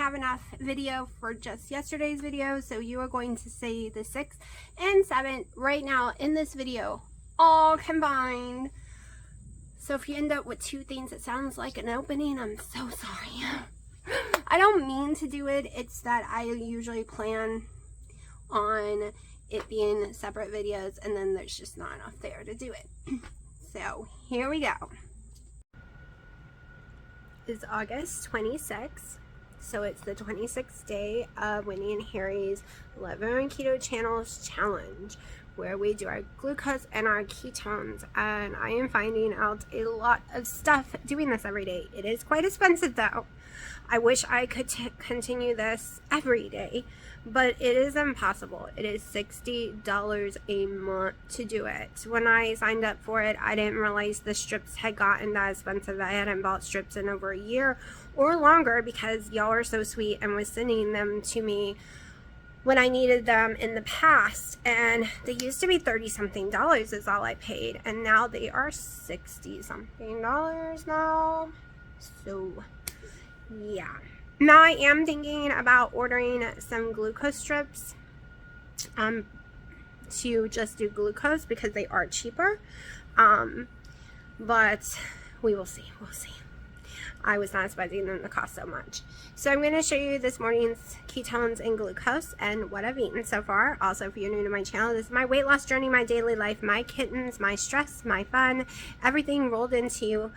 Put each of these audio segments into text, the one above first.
have enough video for just yesterday's video, so you are going to see the 6th and 7th right now in this video, all combined. So if you end up with two things that sounds like an opening, I'm so sorry. I don't mean to do it, it's that I usually plan on it being separate videos and then there's just not enough there to do it. So here we go. It's August 26th, so it's the 26th day of Wendy and Harry's Living on Keto Channels challenge, where we do our glucose and our ketones, and I am finding out a lot of stuff doing this every day. It is quite expensive though. I wish I could continue this every day, but it is impossible. It is $60 a month to do it. When I signed up for it, I didn't realize the strips had gotten that expensive. I hadn't bought strips in over a year or longer because y'all are so sweet and was sending them to me when I needed them in the past, and they used to be $30-something is all I paid, and now they are $60-something now. So yeah, now I am thinking about ordering some glucose strips to just do glucose because they are cheaper, but we'll see. I was not expecting them to cost so much. So I'm going to show you this morning's ketones and glucose and what I've eaten so far. Also, if you're new to my channel, this is my weight loss journey, my daily life, my kittens, my stress, my fun, everything rolled into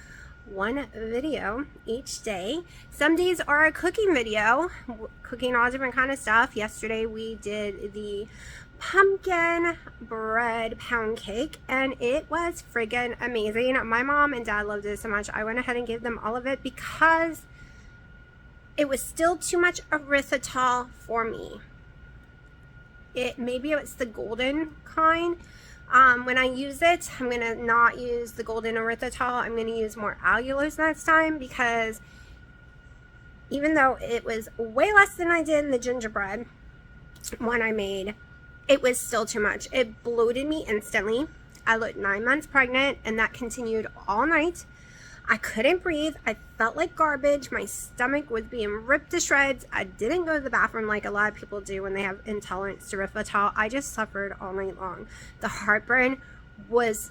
one video each day. Some days are a cooking video, cooking all different kind of stuff. Yesterday we did the pumpkin bread pound cake and it was friggin' amazing. My mom and dad loved it so much I went ahead and gave them all of it because it was still too much erythritol for me. Maybe it's the golden kind. When I use it, I'm going to not use the golden erythritol. I'm going to use more allulose next time because even though it was way less than I did in the gingerbread one I made, it was still too much. It bloated me instantly. I looked 9 months pregnant and that continued all night. I couldn't breathe. I felt like garbage. My stomach was being ripped to shreds. I didn't go to the bathroom like a lot of people do when they have intolerance to erythritol. I just suffered all night long. The heartburn was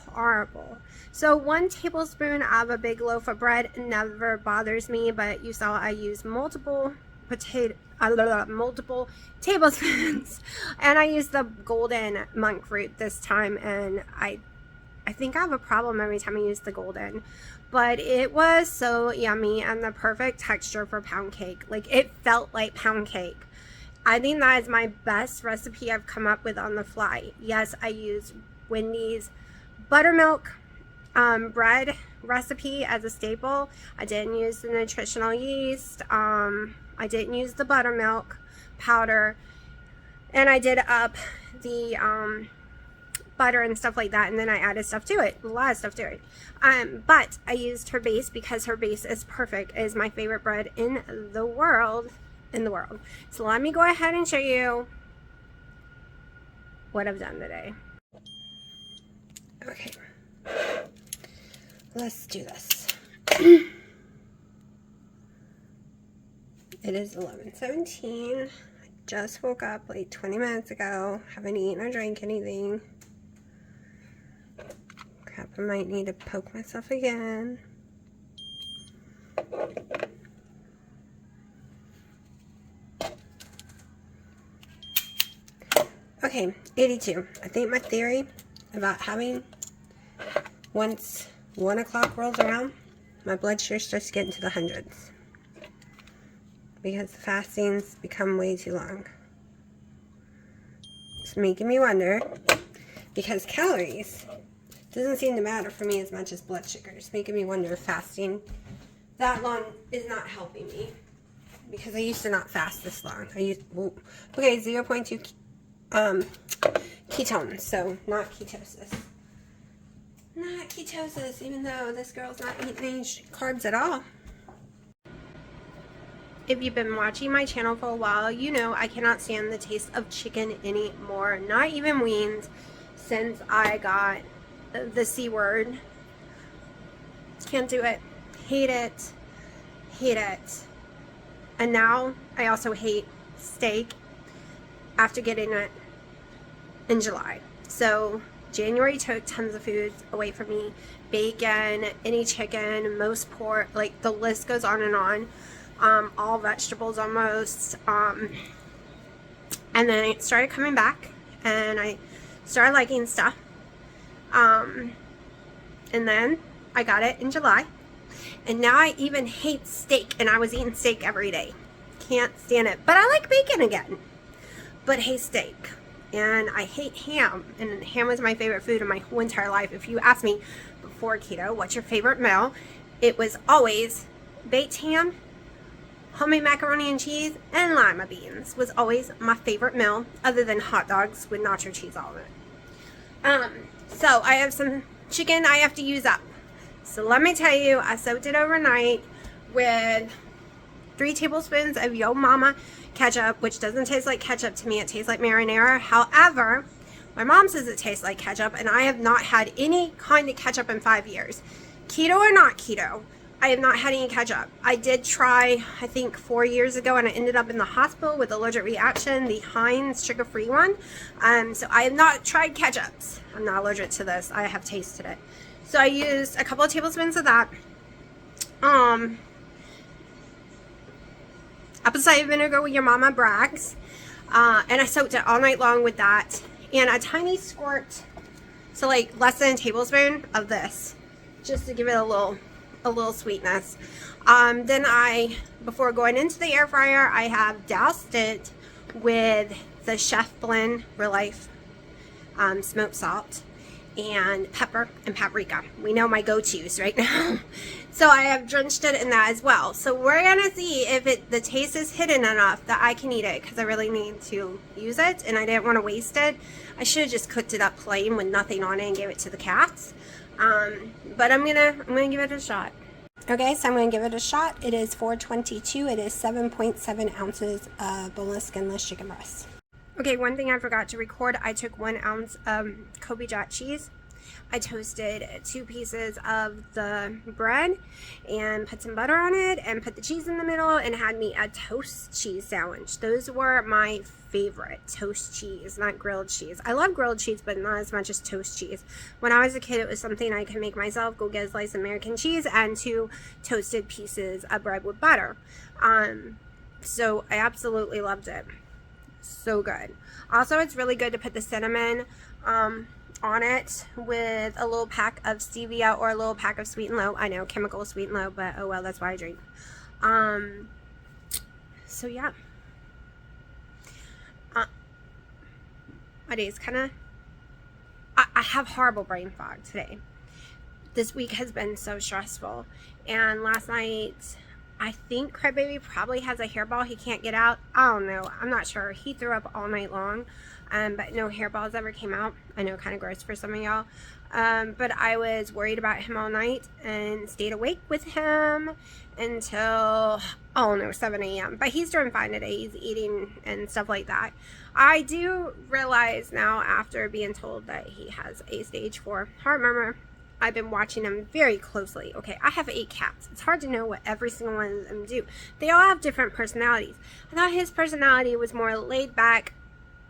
horrible. So 1 tablespoon of a big loaf of bread never bothers me, but you saw I used multiple tablespoons, and I used the golden monk fruit this time, and I think I have a problem every time I use the golden, but it was so yummy and the perfect texture for pound cake. Like, it felt like pound cake. I think that is my best recipe I've come up with on the fly. Yes, I used Wendy's buttermilk bread recipe as a staple. I didn't use the nutritional yeast. I didn't use the buttermilk powder, and I did up the butter and stuff like that, and then I added stuff to it, a lot of stuff to it. But I used her base because her base is perfect. It is my favorite bread in the world. So let me go ahead and show you what I've done today. Okay, let's do this. It is 11:17. I just woke up like 20 minutes ago. Haven't eaten or drank anything. Crap, I might need to poke myself again. Okay, 82. I think my theory about having, once 1 o'clock rolls around, my blood sugar starts to get into the hundreds because the fastings become way too long. It's making me wonder, because calories doesn't seem to matter for me as much as blood sugar. It's making me wonder if fasting that long is not helping me, because I used to not fast this long. I used, okay, 0.2 ketones, so not ketosis. Not ketosis, even though this girl's not eating any carbs at all. If you've been watching my channel for a while, you know I cannot stand the taste of chicken anymore. Not even wings, since I got the C word. Can't do it. Hate it. Hate it. And now I also hate steak after getting it in July. So January took tons of foods away from me. Bacon, any chicken, most pork, like the list goes on and on. All vegetables almost. And then it started coming back and I started liking stuff. And then I got it in July. And now I even hate steak, and I was eating steak every day. Can't stand it. But I like bacon again. But hate steak. And I hate ham. And ham was my favorite food in my whole entire life. If you asked me before keto, what's your favorite meal? It was always baked ham, homemade macaroni and cheese, and lima beans was always my favorite meal, other than hot dogs with nacho cheese all in it. So I have some chicken I have to use up. So let me tell you, I soaked it overnight with 3 tablespoons of Yo Mama ketchup, which doesn't taste like ketchup to me. It tastes like marinara. However, my mom says it tastes like ketchup, and I have not had any kind of ketchup in 5 years. Keto or not keto, I have not had any ketchup. I did try, I think 4 years ago, and I ended up in the hospital with allergic reaction, the Heinz sugar-free one. So I have not tried ketchups. I'm not allergic to this. I have tasted it. So I used a couple of tablespoons of that. Apple cider vinegar with Your Mama Bragg's. And I soaked it all night long with that. And a tiny squirt, so like less than a tablespoon of this, just to give it a little sweetness. Then before going into the air fryer, I have doused it with the Chef Blend Real Life smoked salt and pepper and paprika. We know my go-tos right now. So I have drenched it in that as well. So we're gonna see if the taste is hidden enough that I can eat it, because I really need to use it and I didn't want to waste it. I should have just cooked it up plain with nothing on it and gave it to the cats. But I'm gonna give it a shot. Okay, so I'm gonna give it a shot. It is 422. It is 7.7 ounces of boneless, skinless chicken breast. Okay, one thing I forgot to record, I took 1 ounce of Kobe Jack cheese. I toasted 2 pieces of the bread and put some butter on it and put the cheese in the middle and had me a toast cheese sandwich. Those were my favorite, toast cheese, not grilled cheese. I love grilled cheese, but not as much as toast cheese. When I was a kid, it was something I could make myself, go get a slice of American cheese and 2 toasted pieces of bread with butter. So I absolutely loved it. So good. Also, it's really good to put the cinnamon on it with a little pack of stevia or a little pack of sweet and low. I know, chemical sweet and low, but oh well, that's why I drink. So yeah. My day's kind of... I have horrible brain fog today. This week has been so stressful. And last night, I think Crybaby probably has a hairball he can't get out. I don't know. I'm not sure. He threw up all night long. But no hairballs ever came out. I know, kind of gross for some of y'all. But I was worried about him all night and stayed awake with him until, oh no, 7 a.m. But he's doing fine today. He's eating and stuff like that. I do realize now, after being told that he has a stage 4 heart murmur, I've been watching him very closely. Okay, I have 8 cats. It's hard to know what every single one of them do. They all have different personalities. I thought his personality was more laid back,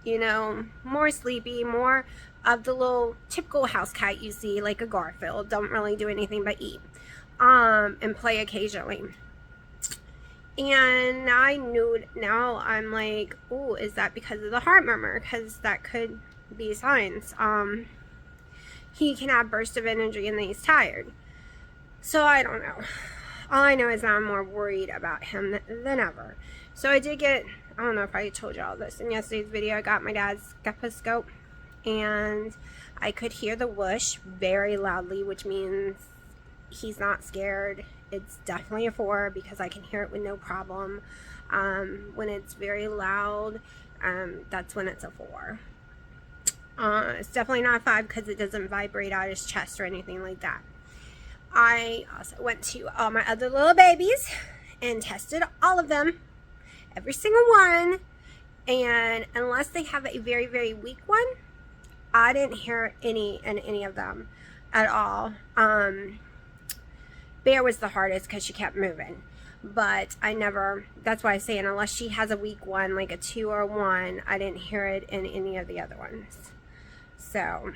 you know, more sleepy, more of the little typical house cat you see, like a Garfield. Don't really do anything but eat and play occasionally. And I knew, now I'm like, oh, is that because of the heart murmur? Because that could be signs. He can have bursts of energy and then he's tired. So I don't know. All I know is that I'm more worried about him than ever. So I did get, I don't know if I told you all this in yesterday's video, I got my dad's stethoscope and I could hear the whoosh very loudly, which means he's not scared. It's definitely a 4 because I can hear it with no problem. When it's very loud, that's when it's a 4. It's definitely not a 5 because it doesn't vibrate out his chest or anything like that. I also went to all my other little babies and tested all of them, every single one, and unless they have a very, very weak one, I didn't hear any of them at all. Bear was the hardest because she kept moving. but I never, that's why I say, and unless she has a weak one, like a 2 or 1, I didn't hear it in any of the other ones. So,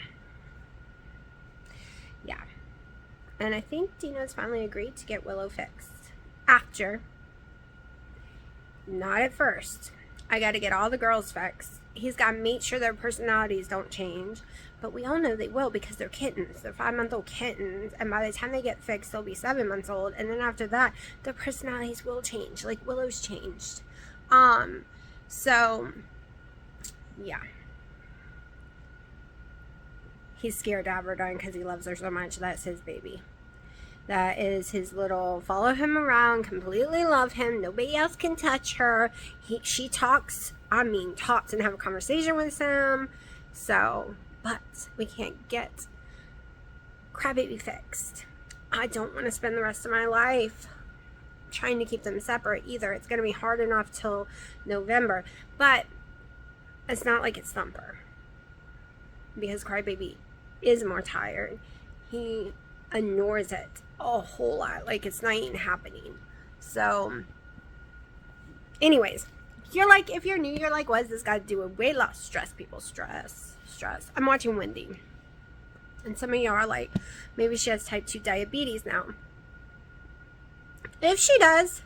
yeah. And I think Dino's finally agreed to get Willow fixed. After, not at first. I got to get all the girls fixed. He's got to make sure their personalities don't change. But we all know they will because they're kittens. They're 5-month-old kittens. And by the time they get fixed, they'll be 7 months old. And then after that, their personalities will change. Like Willow's changed. So, yeah. He's scared to have her done because he loves her so much. That's his baby. That is his little follow him around, completely love him. Nobody else can touch her. She talks and have a conversation with him. So, but we can't get Crybaby fixed. I don't want to spend the rest of my life trying to keep them separate either. It's going to be hard enough till November. But it's not like it's Thumper. Because Crybaby is more tired. He ignores it a whole lot, like it's not even happening. So anyways, if you're new, you're like, what does this got to do with weight loss? Stress, people. Stress. I'm watching Wendy, and some of you are like, maybe she has type 2 diabetes now. If she does,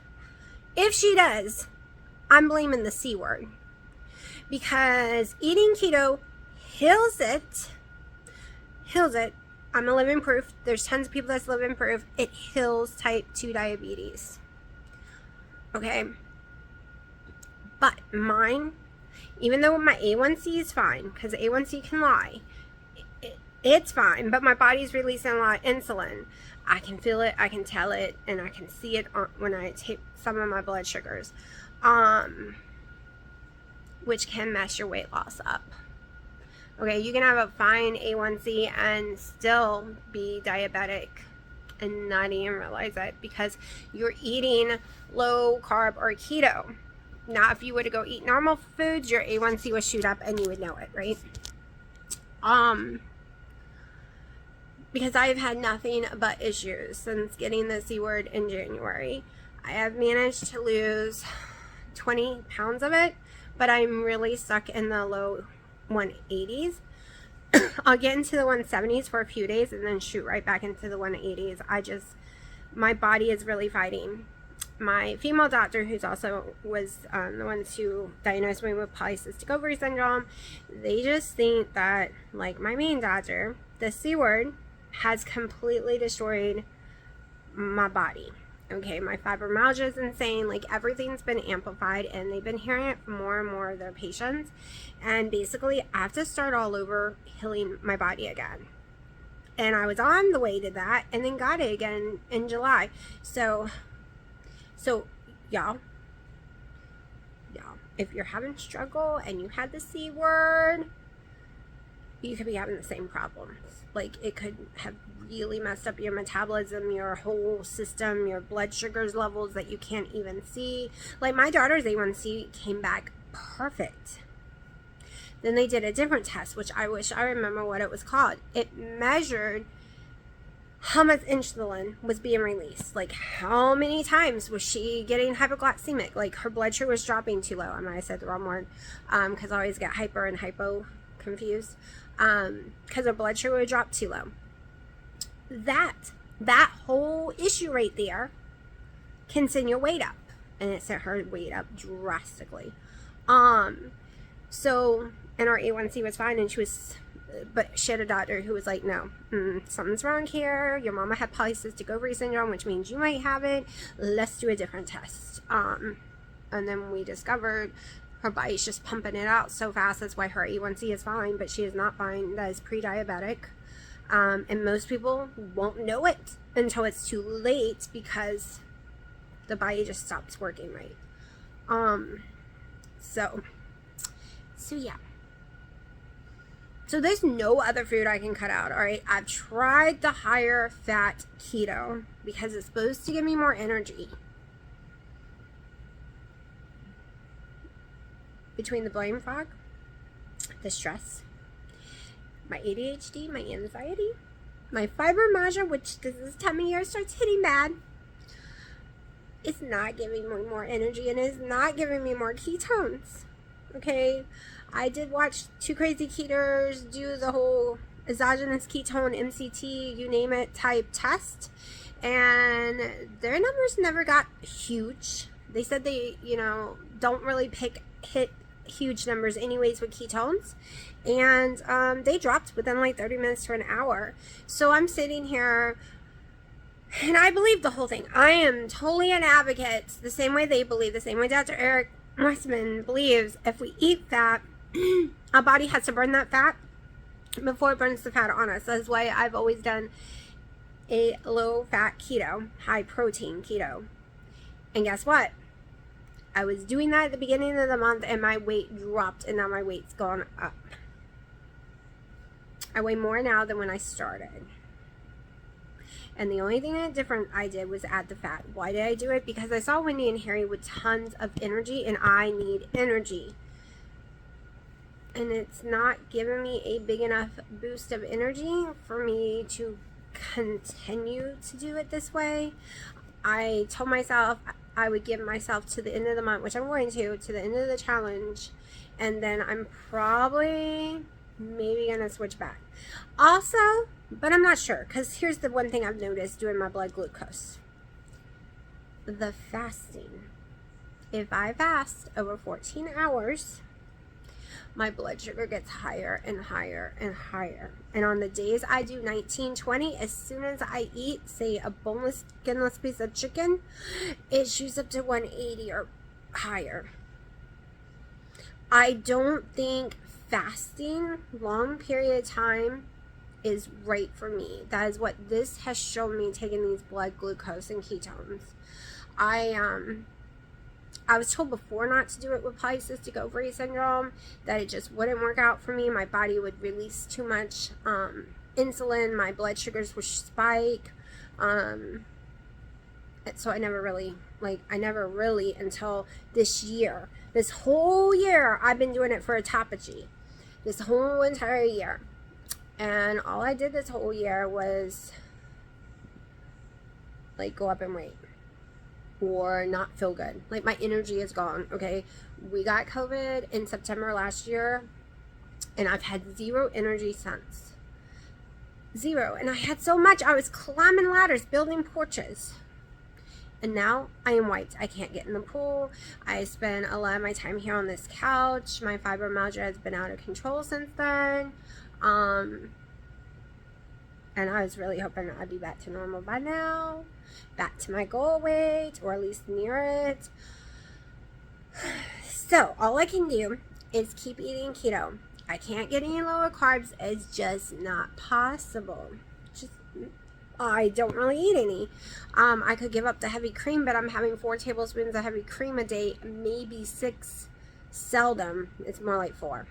I'm blaming the C word, because eating keto heals it. I'm a living proof. There's tons of people that's living proof. It heals type 2 diabetes. Okay? But mine, even though my A1C is fine, because A1C can lie, it's fine, but my body's releasing a lot of insulin. I can feel it, I can tell it, and I can see it when I take some of my blood sugars, which can mess your weight loss up. Okay, you can have a fine A1C and still be diabetic and not even realize it because you're eating low carb or keto. Now, if you were to go eat normal foods, your A1C would shoot up and you would know it, right? Because I've had nothing but issues since getting the C word in January. I have managed to lose 20 pounds of it, but I'm really stuck in the low 180s. I'll get into the 170s for a few days and then shoot right back into the 180s. My body is really fighting. My female doctor, who's also was the ones who diagnosed me with polycystic ovary syndrome, they just think that, like my main doctor, the C word has completely destroyed my body. Okay, my fibromyalgia is insane. Like, everything's been amplified, and they've been hearing it from more and more of their patients. And basically, I have to start all over healing my body again. And I was on the way to that, and then got it again in July. So y'all, if you're having struggle and you had the C word, you could be having the same problems. Like, it could have really messed up your metabolism, your whole system, your blood sugars levels that you can't even see. Like, my daughter's A1C came back perfect. Then they did a different test, which I wish I remember what it was called. It measured how much insulin was being released. Like, how many times was she getting hypoglycemic? Like, her blood sugar was dropping too low. I might have said the wrong word, because I always get hyper and hypo confused. Because her blood sugar would drop too low. That whole issue right there can send your weight up, and it sent her weight up drastically. So, and our A1C was fine, and but she had a doctor who was like, no, something's wrong here. Your mama had polycystic ovary syndrome, which means you might have it. Let's do a different test. And then we discovered her body's just pumping it out so fast. That's why her A1C is fine, but she is not fine. That is pre-diabetic. And most people won't know it until it's too late because the body just stops working right. So yeah. So there's no other food I can cut out, all right? I've tried the higher fat keto because it's supposed to give me more energy. Between the brain fog, the stress, my ADHD, my anxiety, my fibromyalgia, which this time of year starts hitting bad, it's not giving me more energy and it's not giving me more ketones. Okay, I did watch two crazy keters do the whole exogenous ketone MCT, you name it, type test, and their numbers never got huge. They said they, don't really hit huge numbers anyways with ketones, and they dropped within like 30 minutes to an hour. So I'm sitting here and I believe the whole thing. I am totally an advocate, the same way they believe, the same way Dr. Eric Mossman believes. If we eat fat, our body has to burn that fat before it burns the fat on us. That's why I've always done a low fat keto, high protein keto. And guess what? I was doing that at the beginning of the month and my weight dropped, and now my weight's gone up. I weigh more now than when I started. And the only thing that different I did was add the fat. Why did I do it? Because I saw Wendy and Harry with tons of energy, and I need energy. And it's not giving me a big enough boost of energy for me to continue to do it this way. I told myself I would give myself to the end of the month, which I'm going to the end of the challenge, and then I'm probably maybe gonna switch back. Also, but I'm not sure, because here's the one thing I've noticed doing my blood glucose. The fasting. If I fast over 14 hours, my blood sugar gets higher and higher and higher. And on the days I do 19-20, as soon as I eat, say, a boneless, skinless piece of chicken, it shoots up to 180 or higher. I don't think fasting long period of time is right for me. That is what this has shown me, taking these blood glucose and ketones. I was told before not to do it with polycystic ovary syndrome, that it just wouldn't work out for me. My body would release too much insulin, my blood sugars would spike, so I never really until this year. This whole year I've been doing it for autophagy, this whole entire year. And all I did this whole year was like go up in weight or not feel good. Like, my energy is gone. Okay, we got COVID in September last year, and I've had zero energy since. Zero. And I had so much. I was climbing ladders, building porches. And now I am wiped. I can't get in the pool. I spend a lot of my time here on this couch. My fibromyalgia has been out of control since then. And I was really hoping that I'd be back to normal by now. Back to my goal weight, or at least near it. So all I can do is keep eating keto. I can't get any lower carbs. It's just not possible. I don't really eat any. I could give up the heavy cream, but I'm having 4 tablespoons of heavy cream a day, maybe 6. Seldom. It's more like 4.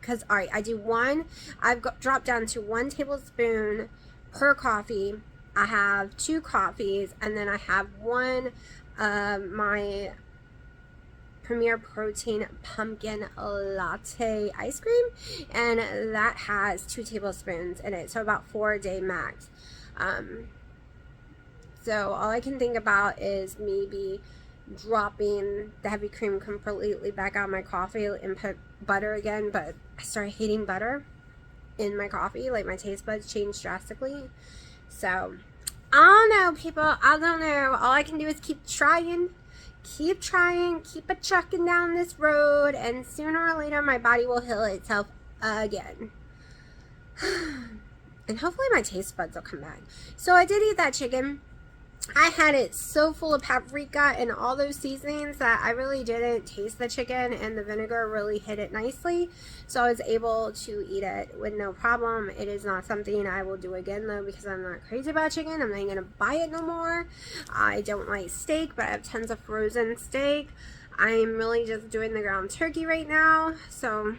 Because, all right, I do 1. I've dropped down to 1 tablespoon per coffee. I have 2 coffees, and then I have 1 my Premier Protein pumpkin latte ice cream, and that has 2 tablespoons in it, so about 4 a day max. So all I can think about is maybe dropping the heavy cream completely back out of my coffee and put butter again, but I started hating butter in my coffee. Like, my taste buds changed drastically. So I don't know, people. I don't know. All I can do is keep trying, keep a trucking down this road, and sooner or later my body will heal itself again. And hopefully my taste buds will come back. So I did eat that chicken. I had it so full of paprika and all those seasonings that I really didn't taste the chicken, and the vinegar really hit it nicely. So I was able to eat it with no problem. It is not something I will do again, though, because I'm not crazy about chicken. I'm not going to buy it no more. I don't like steak, but I have tons of frozen steak. I'm really just doing the ground turkey right now. So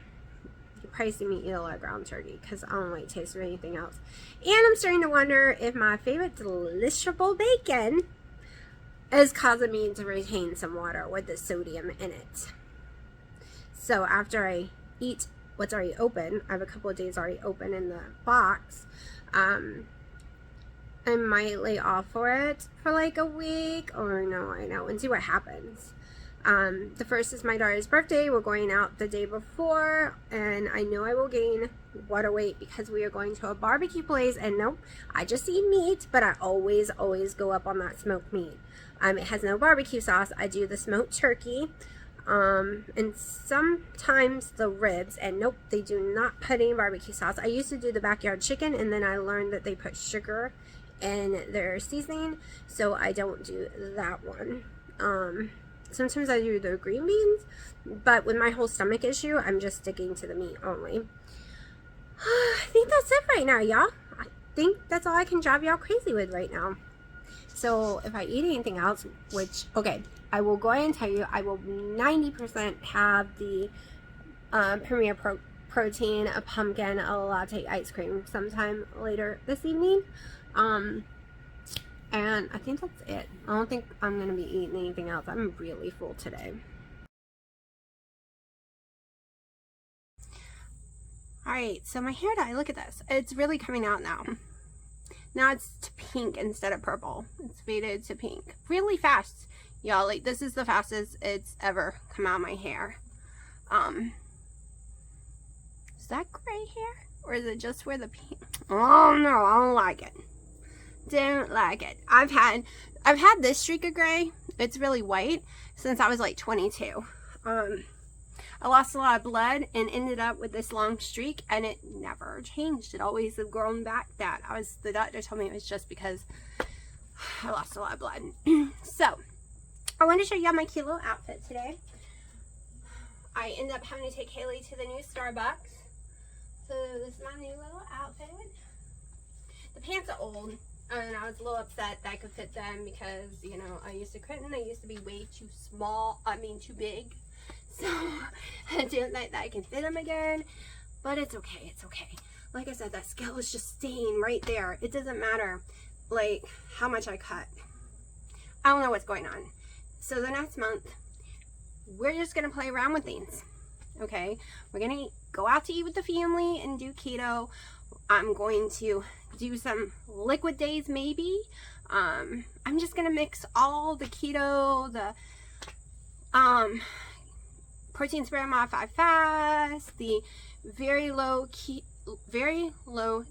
you probably see me eat a lot of ground turkey because I don't like the taste of anything else. And I'm starting to wonder if my favorite deliciable bacon is causing me to retain some water with the sodium in it. So after I eat what's already open, I have a couple of days already open in the box, I might lay off for it for like a week, or no, I know, and see what happens. The first is my daughter's birthday. We're going out the day before, and I know I will gain water weight because we are going to a barbecue place. And nope, I just eat meat, but I always go up on that smoked meat. It has no barbecue sauce. I do the smoked turkey, and sometimes the ribs, and nope, they do not put any barbecue sauce. I used to do the backyard chicken, and then I learned that they put sugar in their seasoning, so I don't do that one. Sometimes I do the green beans, but with my whole stomach issue, I'm just sticking to the meat only. I think that's it right now, y'all. I think that's all I can drive y'all crazy with right now. So if I eat anything else, which, okay, I will go ahead and tell you, I will 90% have the Premier Protein, a pumpkin, a latte ice cream sometime later this evening. And I think that's it. I don't think I'm going to be eating anything else. I'm really full today. Alright, so my hair dye, look at this. It's really coming out now. Now it's to pink instead of purple. It's faded to pink. Really fast, y'all. Like, this is the fastest it's ever come out of my hair. Is that gray hair? Or is it just where the pink? Oh no, I don't like it. Don't like it. I've had this streak of gray. It's really white since I was like 22. I lost a lot of blood and ended up with this long streak, and it never changed. It always have grown back. The doctor told me it was just because I lost a lot of blood. So I want to show you my cute little outfit today. I ended up having to take Haley to the new Starbucks. So this is my new little outfit. The pants are old, and I was a little upset that I could fit them because, you know, I used to be way too small, too big. So I didn't like that I can fit them again, but it's okay, it's okay. Like I said, that scale is just staying right there. It doesn't matter, like, how much I cut. I don't know what's going on. So the next month, we're just going to play around with things, okay? We're going to go out to eat with the family and do keto. I'm going to do some liquid days maybe. I'm just going to mix all the keto, the protein sparing modified fast, the very low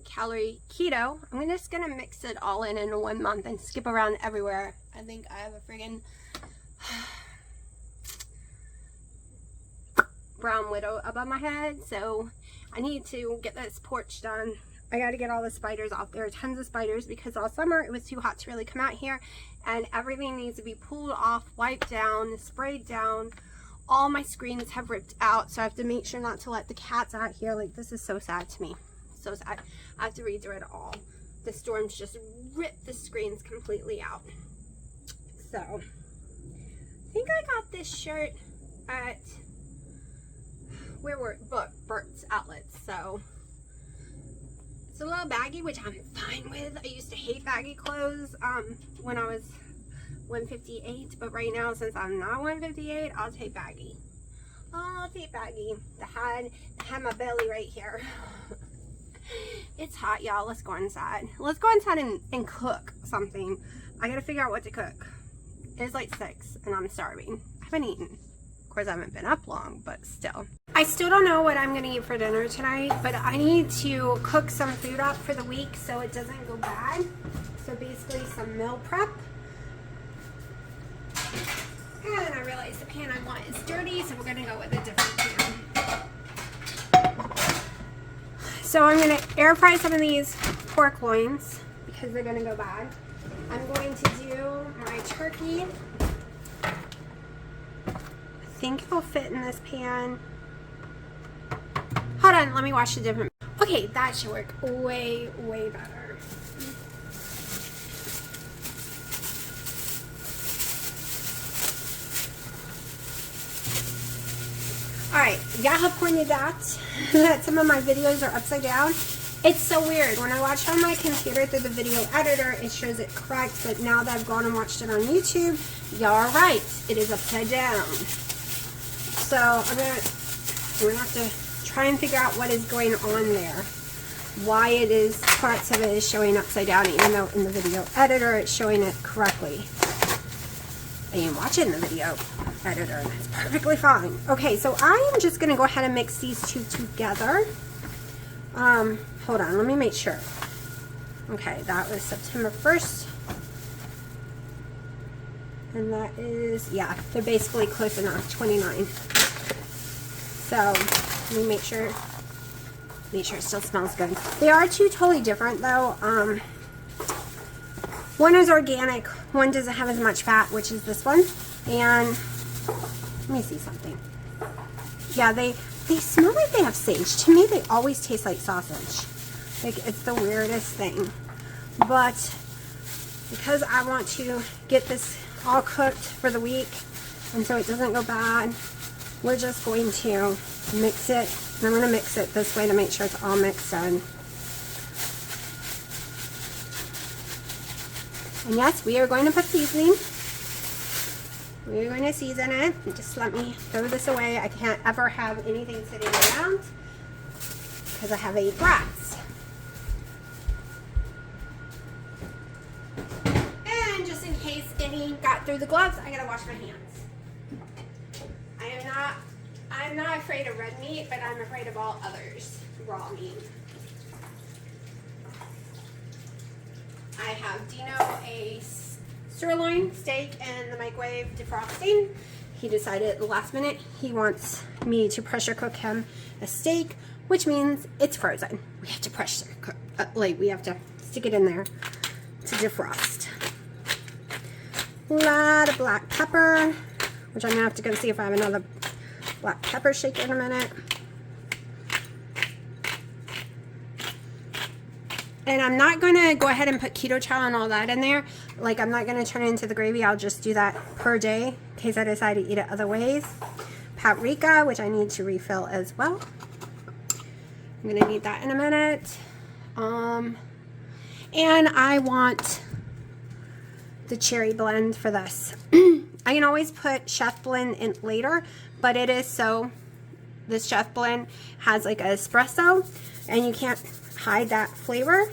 calorie keto. I'm just going to mix it all in 1 month and skip around everywhere. I think I have a friggin' brown widow above my head, so I need to get this porch done. I got to get all the spiders off. There are tons of spiders because all summer it was too hot to really come out here, and everything needs to be pulled off, wiped down, sprayed down. All my screens have ripped out, so I have to make sure not to let the cats out here. Like, this is so sad to me. So sad. I have to redo it all. The storms just ripped the screens completely out. So, I think I got this shirt at, Burt's Outlets. So, it's a little baggy, which I'm fine with. I used to hate baggy clothes when I was 158, but right now, since I'm not 158, I'll take baggy. I'll take baggy. I had my belly right here. It's hot, y'all. Let's go inside. Let's go inside and cook something. I gotta figure out what to cook. It's like 6 and I'm starving. I haven't eaten. Of course, I haven't been up long, but still. I still don't know what I'm gonna eat for dinner tonight, but I need to cook some food up for the week so it doesn't go bad. So basically some meal prep. And I realized the pan I want is dirty, so we're going to go with a different pan. So I'm going to air fry some of these pork loins because they're going to go bad. I'm going to do my turkey. I think it'll fit in this pan. Hold on, let me wash a different. Okay, that should work way, way better. Alright, y'all have pointed out that some of my videos are upside down. It's so weird. When I watch on my computer through the video editor, it shows it correct, but now that I've gone and watched it on YouTube, y'all are right. It is upside down. So we're gonna have to try and figure out what is going on there. why it is, parts of it is showing upside down, even though in the video editor it's showing it correctly. And you watch it in the video editor and it's perfectly fine. Okay, so I am just gonna go ahead and mix these two together. Hold on, let me make sure. Okay, that was September 1st. And that is, yeah, they're basically close enough, 29. So, let me make sure it still smells good. They are two totally different though. One is organic, one doesn't have as much fat, which is this one. And let me see something. Yeah, they smell like they have sage. To me, they always taste like sausage. Like, it's the weirdest thing. But because I want to get this all cooked for the week, and so it doesn't go bad, we're just going to mix it. And I'm going to mix it this way to make sure it's all mixed in. And yes, we are going to put seasoning. We're going to season it. Just let me throw this away. I can't ever have anything sitting around because I have 8 brats. And just in case any got through the gloves, I gotta wash my hands. I'm not afraid of red meat, but I'm afraid of all others. Raw meat. I have Dino a sirloin steak in the microwave defrosting. He decided at the last minute he wants me to pressure cook him a steak, which means it's frozen. We have to pressure cook, we have to stick it in there to defrost. A lot of black pepper, which I'm gonna have to go see if I have another black pepper shaker in a minute. And I'm not going to go ahead and put keto chow and all that in there. Like, I'm not going to turn it into the gravy. I'll just do that per day in case I decide to eat it other ways. Paprika, which I need to refill as well. I'm going to need that in a minute. And I want the cherry blend for this. I can always put chef blend in later, but it is so, this chef blend has like an espresso and you can't hide that flavor.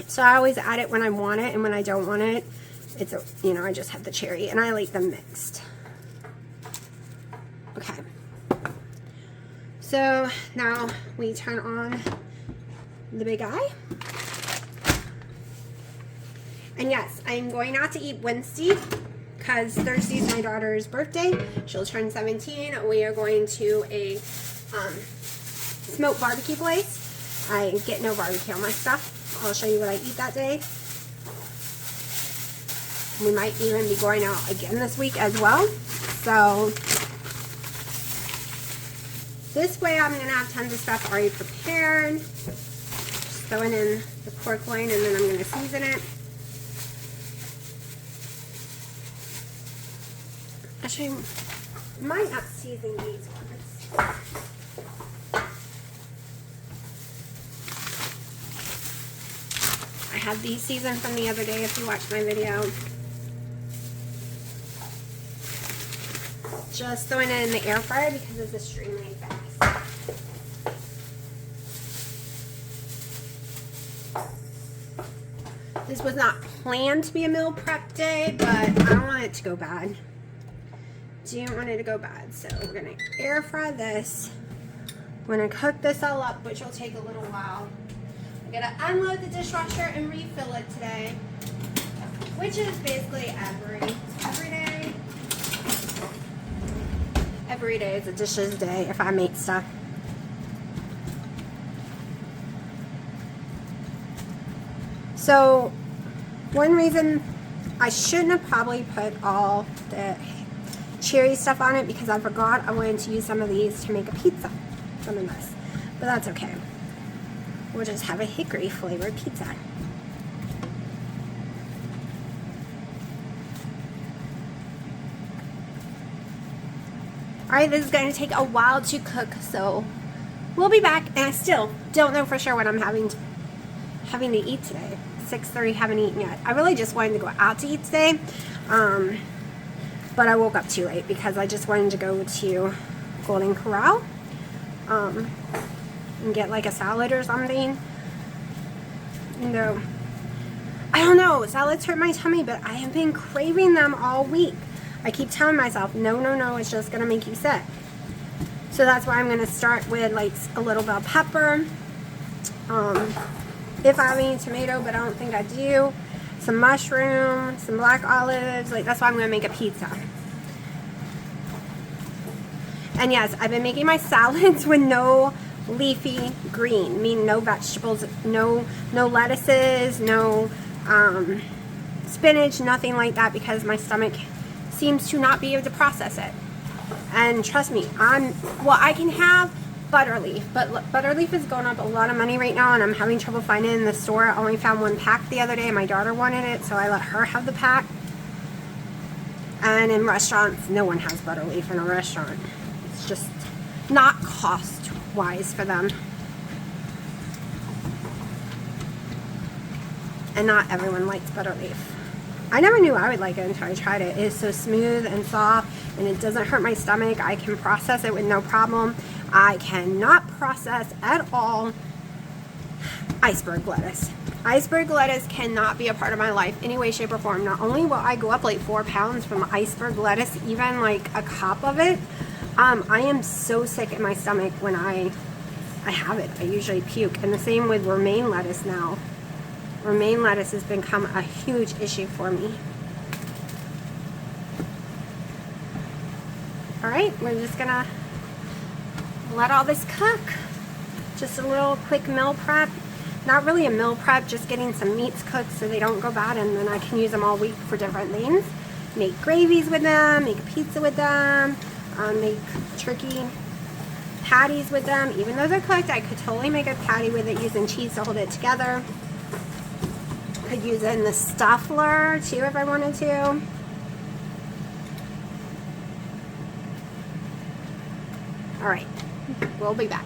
So I always add it when I want it, and when I don't want it, it's a, you know, I just have the cherry, and I like them mixed. Okay. So now we turn on the big eye. And yes, I'm going out to eat Wednesday because Thursday's my daughter's birthday. She'll turn 17. We are going to a smoked barbecue place. I get no barbecue on my stuff. I'll show you what I eat that day. We might even be going out again this week as well. So this way I'm going to have tons of stuff already prepared. Just throwing in the pork loin, and then I'm going to season it. Actually, I might not season these ones. I have these seasoned from the other day if you watched my video. Just throwing it in the air fryer because it's extremely fast. This was not planned to be a meal prep day, but I don't want it to go bad. Didn't want it to go bad, so we're gonna air fry this. We're gonna cook this all up, which will take a little while. I gotta unload the dishwasher and refill it today, which is basically every day. Every day is a dishes day if I make stuff. So one reason I shouldn't have probably put all the cherry stuff on it because I forgot I wanted to use some of these to make a pizza. Some of this, but that's okay. We'll just have a hickory flavored pizza. Alright, this is going to take a while to cook, so we'll be back, and I still don't know for sure what I'm having to eat today. 6:30, haven't eaten yet. I really just wanted to go out to eat today, but I woke up too late because I just wanted to go to Golden Corral and get like a salad or something. No. I don't know, salads hurt my tummy, but I have been craving them all week. I keep telling myself, no, no, no, it's just gonna make you sick. So that's why I'm gonna start with like a little bell pepper. If I have any tomato, but I don't think I do. Some mushroom, some black olives, like that's why I'm gonna make a pizza. And yes, I've been making my salads with no leafy green, meaning no vegetables, no lettuces, no spinach, nothing like that, because my stomach seems to not be able to process it. And trust me, I can have butter leaf, but butter leaf is going up a lot of money right now, and I'm having trouble finding it in the store. I only found one pack the other day, and my daughter wanted it, so I let her have the pack. And in restaurants, no one has butter leaf in a restaurant. It's just not cost-wise for them. And not everyone likes butter leaf. I never knew I would like it until I tried it. It is so smooth and soft, and it doesn't hurt my stomach. I can process it with no problem. I cannot process at all iceberg lettuce. Iceberg lettuce cannot be a part of my life any way, shape, or form. Not only will I go up like 4 pounds from iceberg lettuce, even like a cup of it, I am so sick in my stomach when I have it. I usually puke. And the same with romaine lettuce now. Romaine lettuce has become a huge issue for me. Alright, we're just gonna let all this cook. Just a little quick meal prep. Not really a meal prep, just getting some meats cooked so they don't go bad, and then I can use them all week for different things. Make gravies with them, make pizza with them, make turkey patties with them. Even though they're cooked, I could totally make a patty with it using cheese to hold it together. Could use it in the stuffler too if I wanted to. Alright, we'll be back.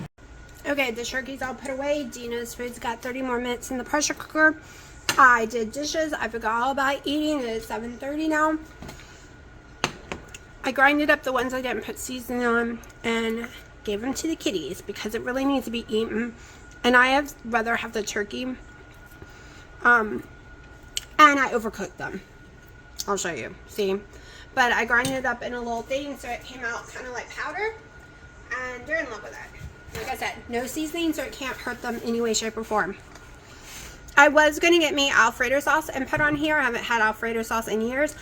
Okay, the turkey's all put away. Dina's food's got 30 more minutes in the pressure cooker. I did dishes. I forgot all about eating. It's 7:30 now. I grinded up the ones I didn't put seasoning on and gave them to the kitties because it really needs to be eaten. And I have rather have the turkey. And I overcooked them. I'll show you. See? But I grinded it up in a little thing so it came out kind of like powder. And they're in love with it. Like I said, no seasoning so it can't hurt them any way, shape, or form. I was going to get me Alfredo sauce and put on here. I haven't had Alfredo sauce in years.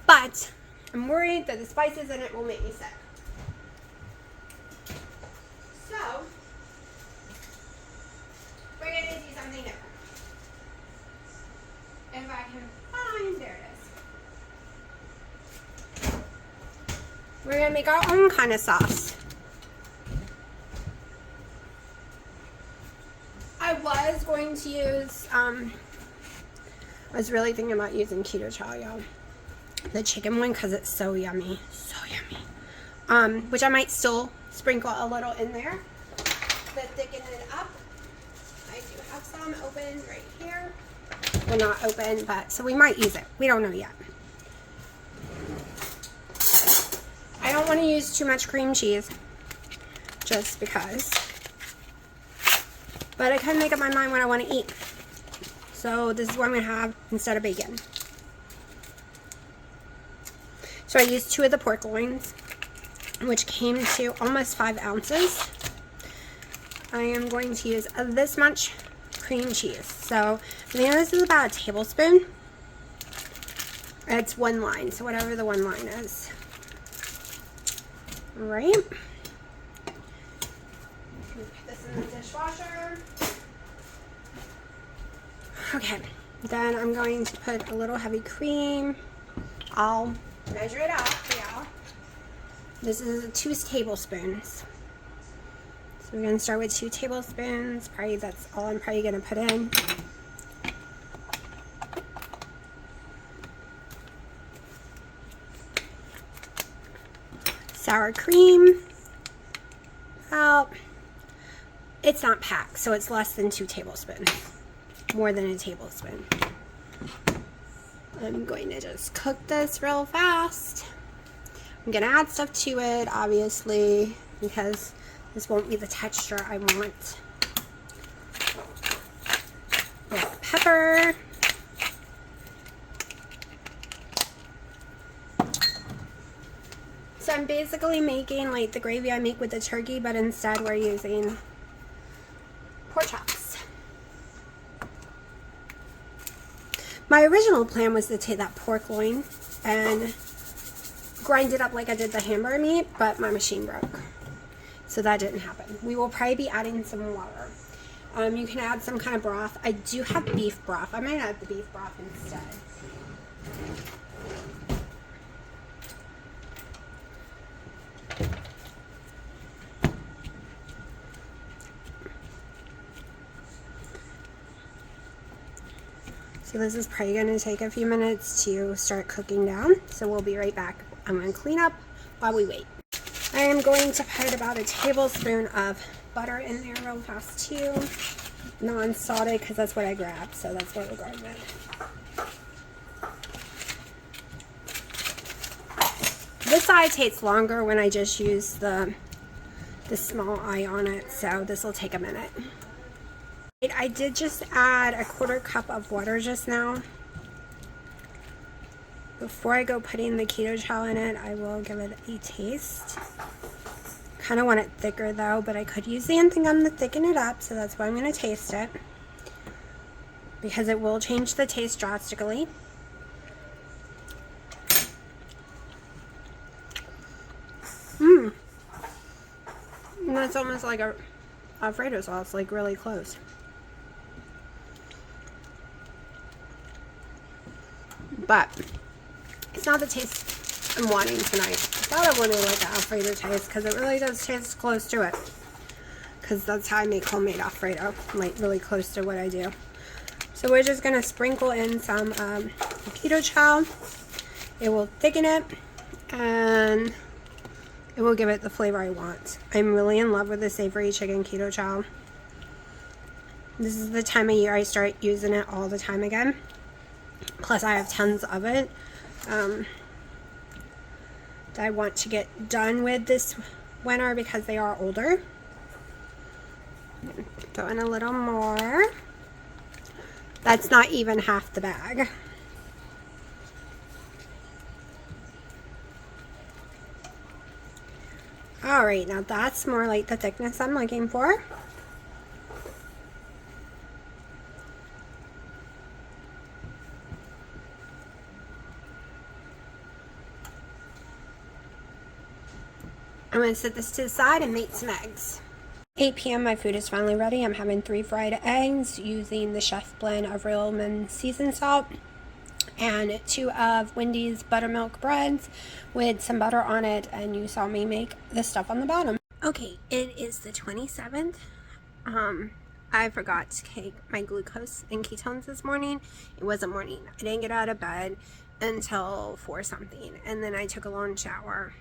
But I'm worried that the spices in it will make me sick. So, we're going to do something different. If I can find, there it is. We're going to make our own kind of sauce. I was going to use, I was really thinking about using Keto chow, y'all. The chicken one, because it's so yummy. So yummy. Which I might still sprinkle a little in there to thicken it up. I do have some open right here. Well, not open, but so we might use it. We don't know yet. I don't want to use too much cream cheese, just because. But I kind of make up my mind what I want to eat. So this is what I'm going to have instead of bacon. So I used 2 of the pork loins, which came to almost 5 ounces. I am going to use this much cream cheese. So I think this is about a tablespoon. It's 1 line, so whatever the 1 line is. Alright. Put this in the dishwasher. Okay, then I'm going to put a little heavy cream. I'll measure it out for y'all. This is 2 tablespoons. So we're going to start with 2 tablespoons. Probably that's all I'm probably going to put in. Sour cream. Well, it's not packed, so it's less than 2 tablespoons. More than a tablespoon. I'm going to just cook this real fast. I'm going to add stuff to it, obviously, because this won't be the texture I want. With So I'm basically making like the gravy I make with the turkey, but instead we're using pork chops. My original plan was to take that pork loin and grind it up like I did the hamburger meat, but my machine broke. So that didn't happen. We will probably be adding some water. You can add some kind of broth. I do have beef broth. I might add the beef broth instead. So this is probably going to take a few minutes to start cooking down. So we'll be right back. I'm going to clean up while we wait. I am going to put about a tablespoon of butter in there real fast too. Non-salted because that's what I grabbed. So that's what we're going with. This side takes longer when I just use the small eye on it. So this will take a minute. I did just add a 1/4 cup of water just now. Before I go putting the keto chow in it, I will give it a taste. Kind of want it thicker though, but I could use the ending gum to thicken it up, so that's why I'm going to taste it. Because it will change the taste drastically. And that's almost like a Alfredo sauce, like really close. But it's not the taste I'm wanting tonight. I thought I wanted like an Alfredo taste because it really does taste close to it. Because that's how I make homemade Alfredo, like really close to what I do. So we're just going to sprinkle in some keto chow. It will thicken it and it will give it the flavor I want. I'm really in love with the savory chicken keto chow. This is the time of year I start using it all the time again. Plus I have tons of it that I want to get done with this winter because they are older. Throw in a little more. That's not even half the bag. Alright, now that's more like the thickness I'm looking for. I'm going to set this to the side and make some eggs. 8 p.m. my food is finally ready. I'm having 3 fried eggs using the chef blend of real lemon seasoned salt and 2 of Wendy's buttermilk breads with some butter on it, and you saw me make the stuff on the bottom. Okay, it is the 27th. I forgot to take my glucose and ketones this morning. It wasn't morning. I didn't get out of bed until 4 something, and then I took a long shower.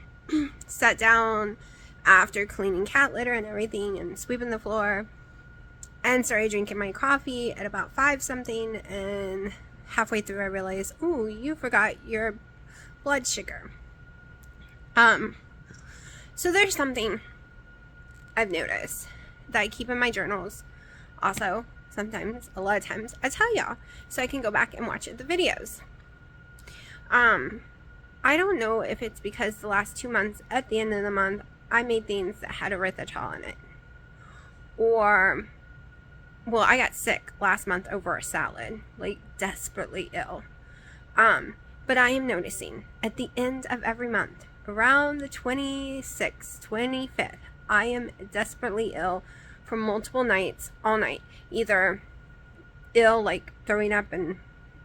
Sat down after cleaning cat litter and everything and sweeping the floor and started drinking my coffee at about 5 something, and halfway through I realized, ooh, you forgot your blood sugar. So there's something I've noticed that I keep in my journals. Also, sometimes, a lot of times, I tell y'all so I can go back and watch the videos. I don't know if it's because the last 2 months, at the end of the month, I made things that had erythritol in it. Or, well, I got sick last month over a salad, like desperately ill. But I am noticing at the end of every month, around the 26th, 25th, I am desperately ill for multiple nights, all night. Either ill, like throwing up, and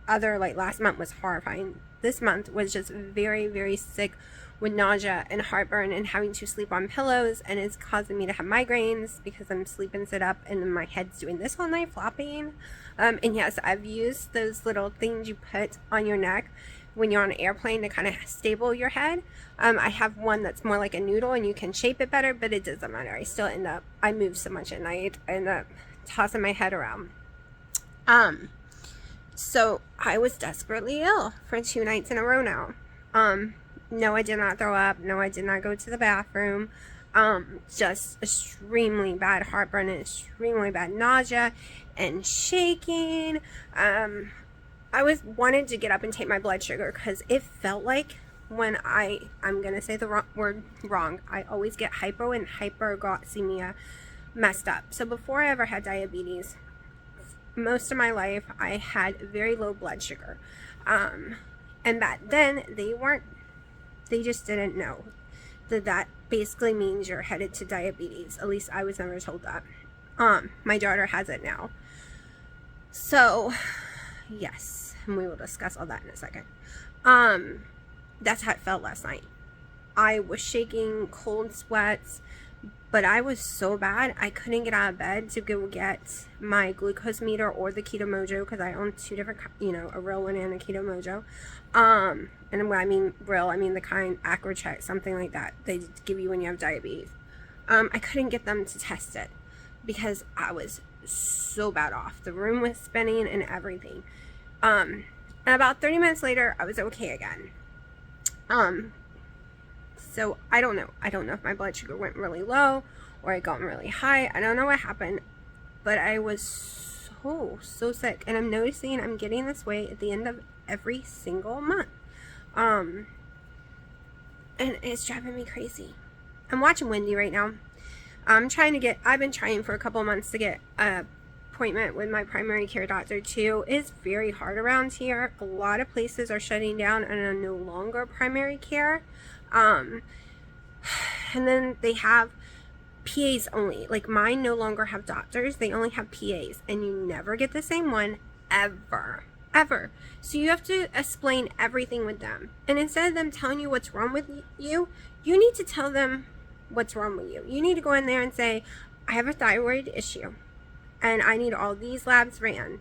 other, like last month was horrifying. This month was just very, very sick with nausea and heartburn and having to sleep on pillows, and it's causing me to have migraines because I'm sleeping sit up and my head's doing this all night, flopping. And yes, I've used those little things you put on your neck when you're on an airplane to kind of stable your head. I have one that's more like a noodle and you can shape it better, but it doesn't matter. I still end up, I move so much at night, I end up tossing my head around. So I was desperately ill for 2 nights in a row now. No, I did not throw up. No, I did not go to the bathroom. Just extremely bad heartburn and extremely bad nausea and shaking. I wanted to get up and take my blood sugar because it felt like when I'm gonna say the word wrong. I always get hypo and hyperglycemia messed up. So before I ever had diabetes, most of my life I had very low blood sugar. And back then they just didn't know that basically means you're headed to diabetes. At least I was never told that. My daughter has it now. So yes, and we will discuss all that in a second. That's how it felt last night. I was shaking, cold sweats, but I was so bad I couldn't get out of bed to go get my glucose meter or the Keto Mojo, because I own two different, a real one and a Keto Mojo. And when I mean real, I mean the kind AcroCheck, something like that they give you when you have diabetes. I couldn't get them to test it because I was so bad off. The room was spinning and everything. And about 30 minutes later, I was okay again. So I don't know. I don't know if my blood sugar went really low or it got really high. I don't know what happened, but I was so sick. And I'm noticing I'm getting this way at the end of every single month. And it's driving me crazy. I'm watching Wendy right now. I've been trying for a couple of months to get a appointment with my primary care doctor too. It's very hard around here. A lot of places are shutting down and are no longer primary care. And then they have PAs only. Like mine no longer have doctors. They only have PAs, and you never get the same one ever. So you have to explain everything with them. And instead of them telling you what's wrong with you, you need to tell them what's wrong with you. You need to go in there and say, I have a thyroid issue and I need all these labs ran.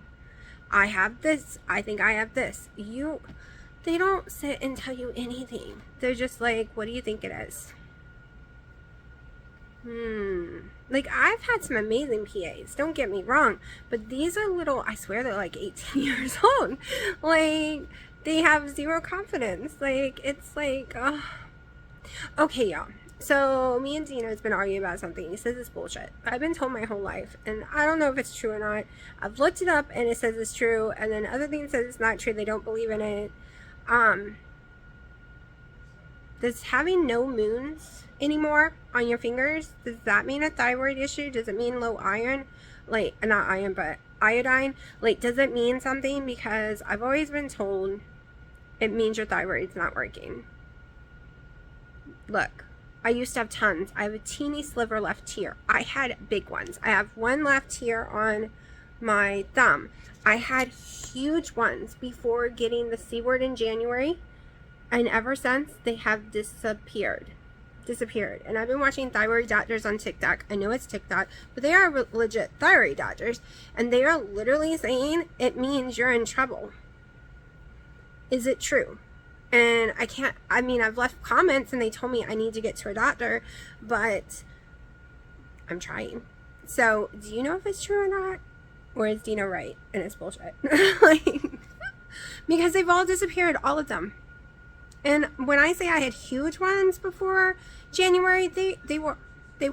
I have this. I think I have this. They don't sit and tell you anything. They're just like, what do you think it is? Like, I've had some amazing PAs, don't get me wrong, but these are little, I swear they're like 18 years old. Like, they have zero confidence. Like, it's like, okay, y'all. So me and Dino's been arguing about something. He says it's bullshit. I've been told my whole life, and I don't know if it's true or not. I've looked it up, and it says it's true, and then other things says it's not true. They don't believe in it. Does having no moons anymore on your fingers, does that mean a thyroid issue? Does it mean low iron? Like, not iron, but iodine? Like, does it mean something? Because I've always been told it means your thyroid's not working. Look, I used to have tons. I have a teeny sliver left here. I had big ones. I have one left here on my thumb. I had huge ones before getting the C word in January, and ever since they have disappeared. And I've been watching thyroid doctors on TikTok. I know it's TikTok, but they are legit thyroid doctors, and they are literally saying it means you're in trouble. Is it true? And I've left comments and they told me I need to get to a doctor, but I'm trying. So do you know if it's true or not? Or is Dino right and it's bullshit? Because they've all disappeared, all of them. And when I say I had huge ones before January, they were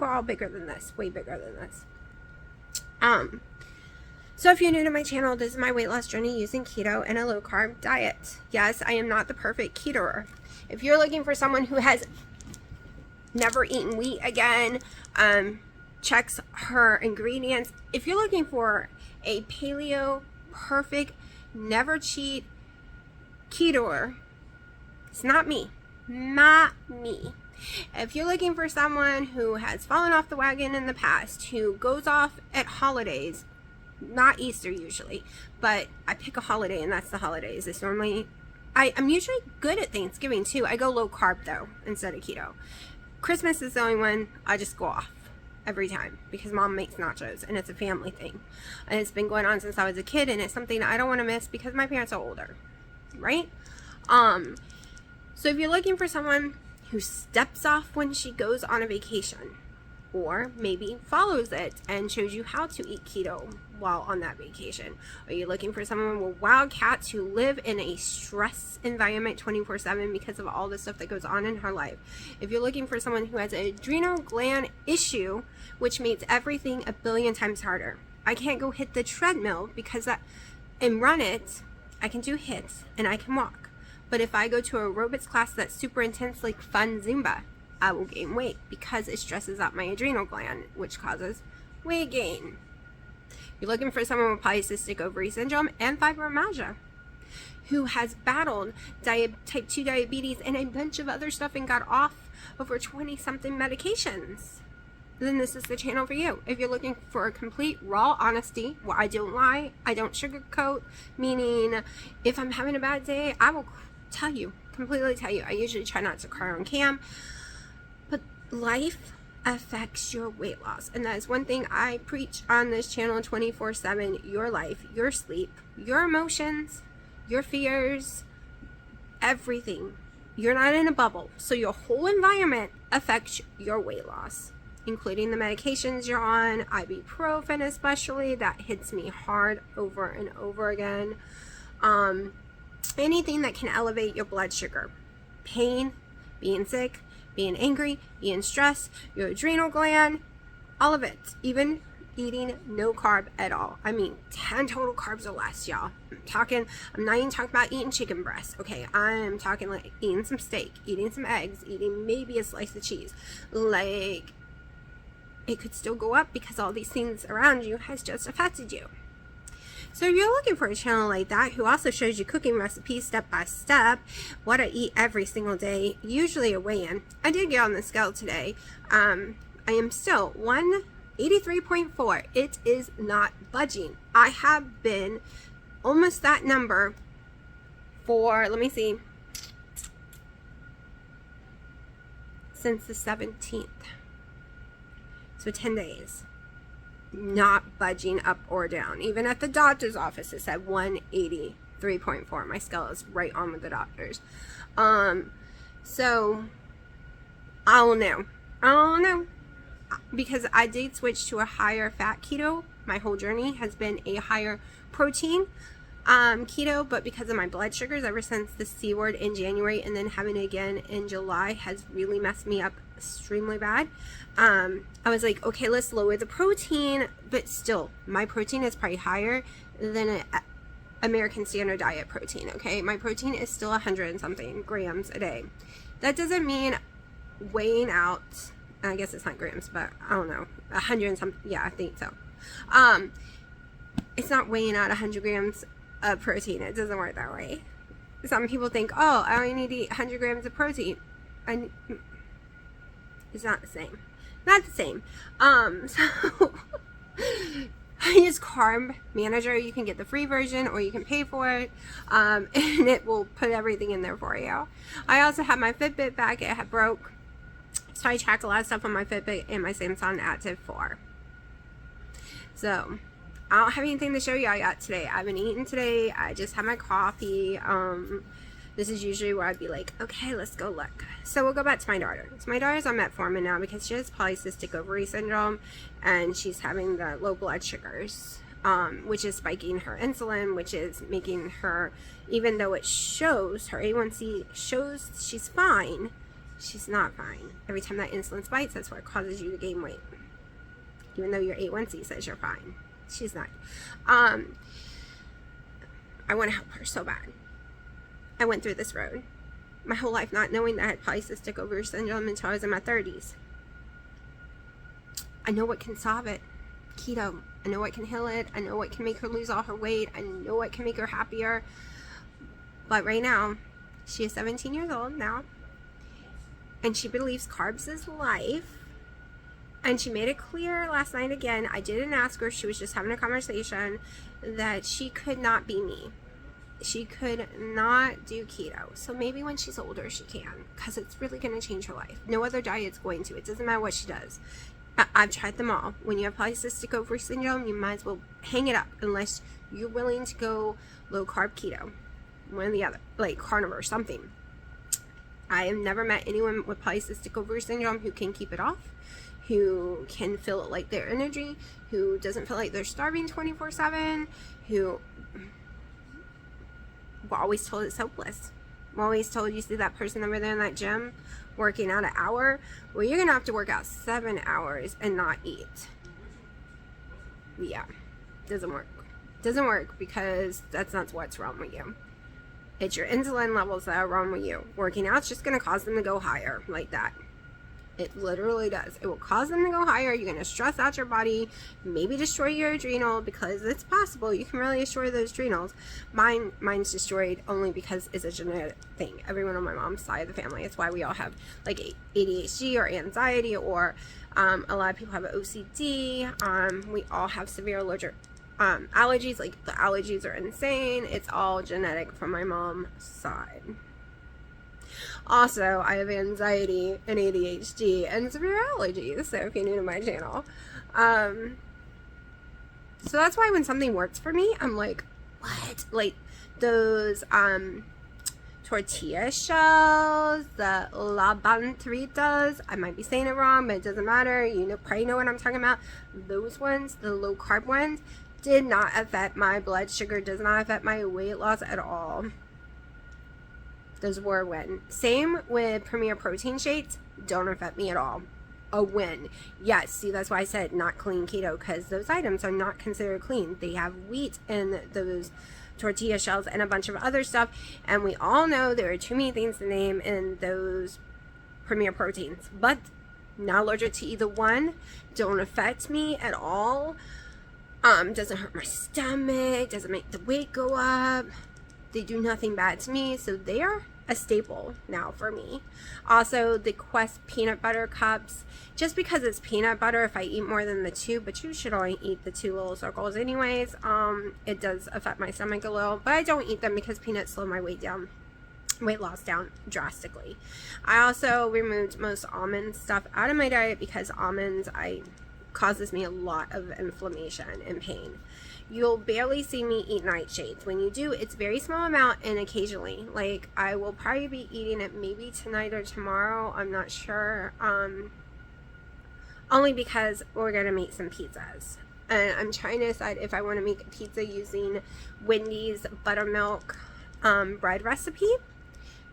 all bigger than this, way bigger than this. So if you're new to my channel, this is my weight loss journey using keto and a low carb diet. Yes, I am not the perfect ketoer. If you're looking for someone who has never eaten wheat again, checks her ingredients. If you're looking for a paleo, perfect, never cheat ketoer, it's not me. Not me. If you're looking for someone who has fallen off the wagon in the past, who goes off at holidays, not Easter usually, but I pick a holiday and that's the holidays. It's normally, I'm usually good at Thanksgiving too. I go low carb though, instead of keto. Christmas is the only one I just go off every time because mom makes nachos and it's a family thing. And it's been going on since I was a kid, and it's something I don't want to miss because my parents are older, right? So if you're looking for someone who steps off when she goes on a vacation, or maybe follows it and shows you how to eat keto while on that vacation. Are you looking for someone with wildcats who live in a stress environment 24/7 because of all the stuff that goes on in her life? If you're looking for someone who has an adrenal gland issue, which makes everything a billion times harder. I can't go hit the treadmill because and run it. I can do hits and I can walk. But if I go to an aerobics class that's super intense, like fun Zumba, I will gain weight because it stresses out my adrenal gland, which causes weight gain. You're looking for someone with polycystic ovary syndrome and fibromyalgia who has battled type 2 diabetes and a bunch of other stuff and got off over 20-something medications. Then this is the channel for you. If you're looking for a complete raw honesty, where I don't lie, I don't sugarcoat, meaning if I'm having a bad day, I will tell you, completely tell you. I usually try not to cry on cam, but life affects your weight loss, and that is one thing I preach on this channel 24/7. Your life, your sleep, your emotions, your fears, everything. You're not in a bubble, so your whole environment affects your weight loss, including the medications you're on. Ibuprofen especially, that hits me hard over and over again. Anything that can elevate your blood sugar, pain, being sick, being angry, being stressed, your adrenal gland, all of it. Even eating no carb at all. I mean, 10 total carbs or less, y'all. I'm not even talking about eating chicken breast, okay? I'm talking like eating some steak, eating some eggs, eating maybe a slice of cheese. Like, it could still go up because all these things around you has just affected you. So if you're looking for a channel like that who also shows you cooking recipes step by step, what I eat every single day, usually a weigh-in. I did get on the scale today. I am still 183.4. It is not budging. I have been almost that number for, let me see, since the 17th. So 10 days. Not budging up or down. Even at the doctor's office, it said 183.4. My scale is right on with the doctor's. So I'll know. Because I did switch to a higher fat keto. My whole journey has been a higher protein keto, but because of my blood sugars ever since the C word in January and then having it again in July has really messed me up extremely bad. I was like, okay, let's lower the protein, but still my protein is probably higher than an American Standard Diet protein. Okay, my protein is still 100 and something grams a day. That doesn't mean weighing out, I guess it's not grams, but I don't know, 100 and something. Yeah, I think so. It's not weighing out 100 grams of protein. It doesn't work that way. Some people think, oh, I only need to eat 100 grams of protein. It's not the same. Not the same. So I use Carb Manager. You can get the free version or you can pay for it. And it will put everything in there for you. I also have my Fitbit back. It had broke. So I track a lot of stuff on my Fitbit and my Samsung Active 4. So I don't have anything to show y'all yet today. I haven't eaten today. I just had my coffee. This is usually where I'd be like, okay, let's go look. So we'll go back to my daughter. So my daughter's on metformin now because she has polycystic ovary syndrome and she's having the low blood sugars, which is spiking her insulin, which is making her, even though it shows, her A1C shows she's fine, she's not fine. Every time that insulin spikes, that's what causes you to gain weight. Even though your A1C says you're fine. She's not. I want to help her so bad. I went through this road my whole life not knowing that I had polycystic ovary syndrome until I was in my 30s. I know what can solve it. Keto. I know what can heal it. I know what can make her lose all her weight. I know what can make her happier. But right now, she is 17 years old now. And she believes carbs is life. And she made it clear last night again, I didn't ask her, she was just having a conversation, that she could not be me. She could not do keto. So maybe when she's older she can, because it's really going to change her life. No other diet's going to. It doesn't matter what she does. I've tried them all. When you have polycystic ovary syndrome, you might as well hang it up unless you're willing to go low carb keto. One or the other, like carnivore or something. I have never met anyone with polycystic ovary syndrome who can keep it off, who can feel it like their energy, who doesn't feel like they're starving 24/7, who we're always told it's hopeless. We're always told, you see that person over there in that gym working out an hour? Well, you're gonna have to work out 7 hours and not eat. Yeah, doesn't work. Doesn't work because that's not what's wrong with you. It's your insulin levels that are wrong with you. Working out's just going to cause them to go higher like that. It literally does. It will cause them to go higher. You're going to stress out your body, maybe destroy your adrenal, because it's possible. You can really destroy those adrenals. Mine's destroyed only because it's a genetic thing. Everyone on my mom's side of the family. It's why we all have like ADHD or anxiety, or a lot of people have OCD. We all have severe allergic allergies. Like the allergies are insane. It's all genetic from my mom's side. Also, I have anxiety and ADHD and severe allergies, so if you're new to my channel. So that's why when something works for me, I'm like, what? Like those tortilla shells, the labantritas, I might be saying it wrong, but it doesn't matter. You know, probably know what I'm talking about. Those ones, the low carb ones, did not affect my blood sugar, does not affect my weight loss at all. Those were a win. Same with Premier Protein shakes, don't affect me at all. A win. Yes, see, that's why I said not clean keto, because those items are not considered clean. They have wheat in those tortilla shells and a bunch of other stuff, and we all know there are too many things to name in those Premier Proteins, but not allergic to either one, don't affect me at all. Doesn't hurt my stomach, doesn't make the weight go up. They do nothing bad to me, so they are a staple now for me. Also, the Quest peanut butter cups, just because it's peanut butter, if I eat more than the two, but you should only eat the two little circles anyways, it does affect my stomach a little, but I don't eat them because peanuts slow my weight loss down drastically. I also removed most almond stuff out of my diet because almonds causes me a lot of inflammation and pain. You'll barely see me eat nightshades. When you do, it's very small amount and occasionally. Like, I will probably be eating it maybe tonight or tomorrow. I'm not sure. Only because we're going to make some pizzas. And I'm trying to decide if I want to make a pizza using Wendy's buttermilk bread recipe.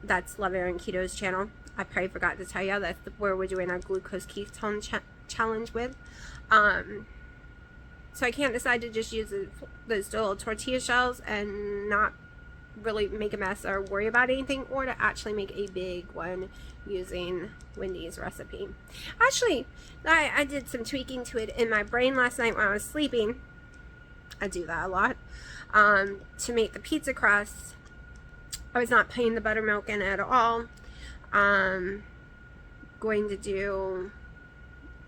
That's Olivia NC's channel. I probably forgot to tell you that's where we're doing our glucose ketone challenge with. So I can't decide to just use those little tortilla shells and not really make a mess or worry about anything, or to actually make a big one using Wendy's recipe. Actually, I did some tweaking to it in my brain last night when I was sleeping. I do that a lot. To make the pizza crust, I was not putting the buttermilk in at all. Going to do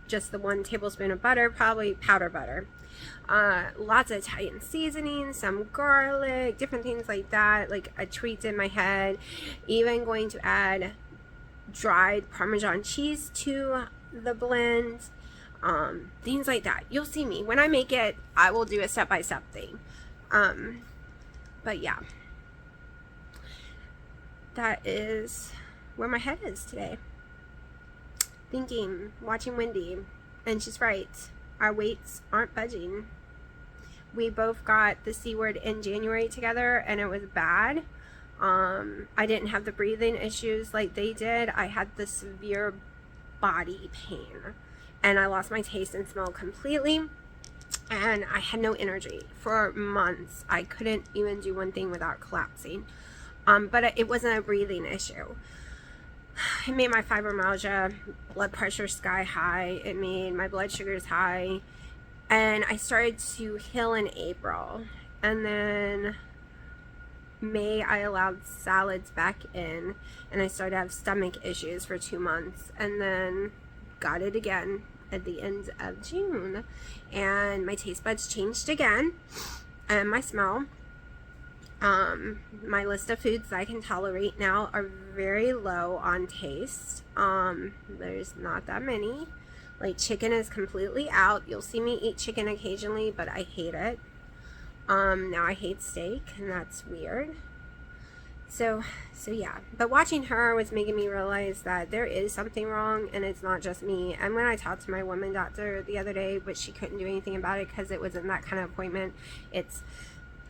just the 1 tablespoon of butter, probably powder butter. Lots of Italian seasoning, some garlic, different things like that. Like I tweaked in my head. Even going to add dried Parmesan cheese to the blend. Things like that. You'll see me. When I make it, I will do a step-by-step thing. But yeah. That is where my head is today. Thinking, watching Wendy, and she's right. Our weights aren't budging. We both got the C word in January together, and it was bad. I didn't have the breathing issues like they did. I had the severe body pain, and I lost my taste and smell completely, and I had no energy for months. I couldn't even do one thing without collapsing. But it wasn't a breathing issue. It made my fibromyalgia, blood pressure sky high. It made my blood sugars high. And I started to heal in April. And then May, I allowed salads back in. And I started to have stomach issues for 2 months. And then got it again at the end of June. And my taste buds changed again. And my smell. My list of foods that I can tolerate now are very low on taste. There's not that many. Like chicken is completely out. You'll see me eat chicken occasionally, but I hate it. Now I hate steak, and that's weird. So yeah. But watching her was making me realize that there is something wrong, and it's not just me. And when I talked to my woman doctor the other day, but she couldn't do anything about it because it wasn't that kind of appointment. It's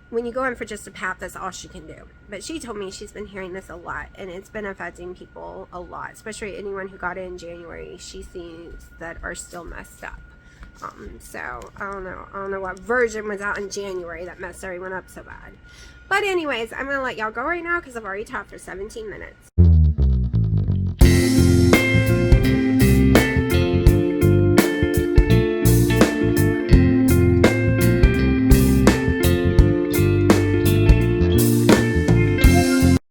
when you go in for just a pap, that's all she can do. But she told me she's been hearing this a lot, and it's been affecting people a lot, especially anyone who got it in January. She sees that are still messed up. So I don't know what version was out in January that messed everyone up so bad. But anyways, I'm gonna let y'all go right now because I've already talked for 17 minutes.